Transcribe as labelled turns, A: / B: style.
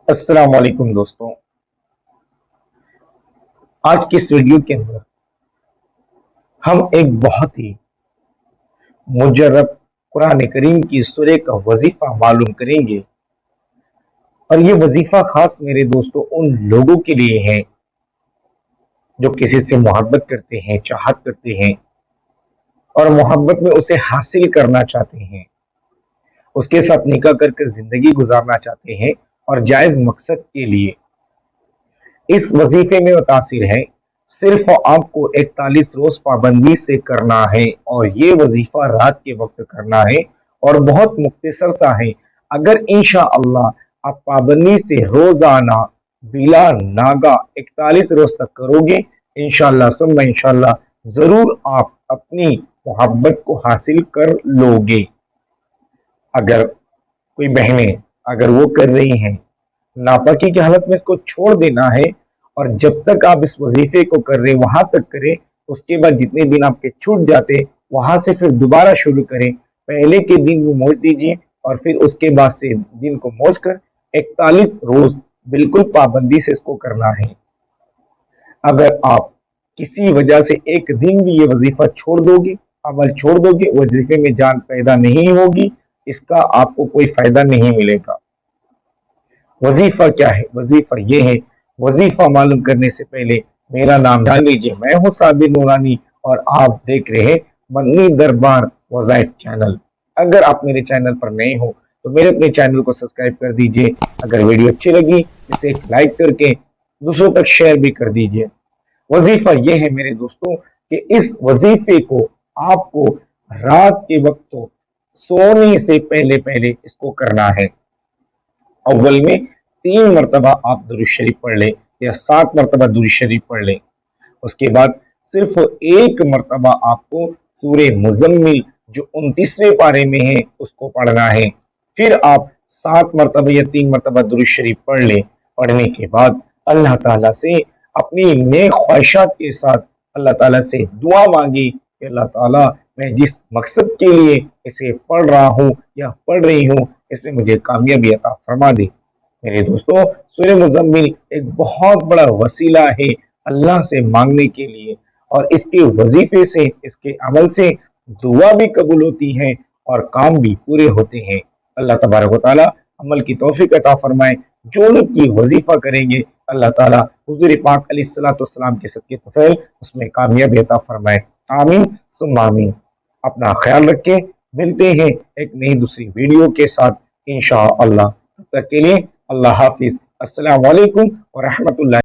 A: अस्सलाम वालेकुम दोस्तों। आज की इस वीडियो के अंदर हम एक बहुत ही मुजर्रब कुरान करीम की सूरह का वजीफा मालूम करेंगे। और ये वजीफा खास मेरे दोस्तों उन लोगों के लिए है जो किसी से मोहब्बत करते हैं, चाहत करते हैं और मोहब्बत में उसे हासिल करना चाहते हैं, उसके साथ निकाह कर जिंदगी गुजारना चाहते हैं और जायज मकसद के लिए इस वजीफे में मुतासिर है। सिर्फ आपको 41 रोज पाबंदी से करना है और ये वजीफा रात के वक्त करना है और बहुत मुख्तसर सा है। अगर इंशाअल्लाह आप पाबंदी से रोजाना बिला नागा 41 रोज तक करोगे, इंशाअल्लाह सुम्मा इंशाअल्लाह जरूर आप अपनी मोहब्बत को हासिल कर लोगे। अगर कोई बहनें अगर वो कर रही हैं, नापाकी की हालत में इसको छोड़ देना है और जब तक आप इस वजीफे को कर रहे वहां तक करें। उसके बाद जितने दिन आपके छूट जाते वहां से फिर दोबारा शुरू करें। पहले के दिन वो मोज दीजिए और फिर उसके बाद से दिन को मोज कर 41 रोज बिल्कुल पाबंदी से इसको करना है। अगर आप किसी वजह से एक दिन भी ये वजीफा छोड़ दोगे, अमल छोड़ दोगे, वजीफे में जान पैदा नहीं होगी, इसका आपको कोई फायदा नहीं मिलेगा। वजीफा क्या है? वजीफा ये है। वजीफा मालूम करने से पहले मेरा नाम जान लीजिए। मैं हूं साबिर नूरानी और आप देख रहे हैं मदनी दरबार वज़ाइफ चैनल। अगर आप मेरे चैनल पर नए हो तो मेरे अपने चैनल को सब्सक्राइब कर दीजिए। अगर वीडियो अच्छी लगी इसे एक लाइक करके दूसरों तक शेयर भी कर दीजिए। वजीफा ये है मेरे दोस्तों कि इस वजीफे को आपको रात के वक्त तो सोने से पहले पहले इसको करना है। अव्वल में 3 मरतबा आप दुरूद शरीफ पढ़ लें या 7 मरतबा दुरूद शरीफ पढ़ लें। उसके बाद सिर्फ 1 मरतबा आपको सूरे मुज़म्मिल जो 29वें पारे में है उसको पढ़ना है। फिर आप 7 मरतबा या 3 मरतबा दुरूद शरीफ पढ़ लें। पढ़ने के बाद अल्लाह ताला से अपनी नेक ख्वाहिशात के साथ अल्लाह ताला से दुआ मांगी कि अल्लाह ताला मैं जिस मकसद के लिए इसे पढ़ रहा हूँ या पढ़ रही हूँ इसमें मुझे कामयाबी अता फरमा दे। मेरे दोस्तों, सूरह मुज़म्मिल एक बहुत बड़ा वसीला है अल्लाह से मांगने के लिए और इसके वजीफे से, इसके अमल से दुआ भी कबूल होती है और काम भी पूरे होते हैं। अल्लाह तबारक व तआला अमल की तौफीक अता फरमाए। जो लोग ये वजीफा करेंगे अल्लाह ताला हुजूर पाक अलैहिस्सलाम के सदके तफैल उसमें कामयाबी अता फरमाए। आमीन सुम्मा आमीन। अपना ख्याल रखें। मिलते हैं एक नई दूसरी वीडियो के साथ इंशाअल्लाह। तब तक के लिए अल्लाह हाफिज। अस्सलाम वालेकुम व रहमतुल्लाह।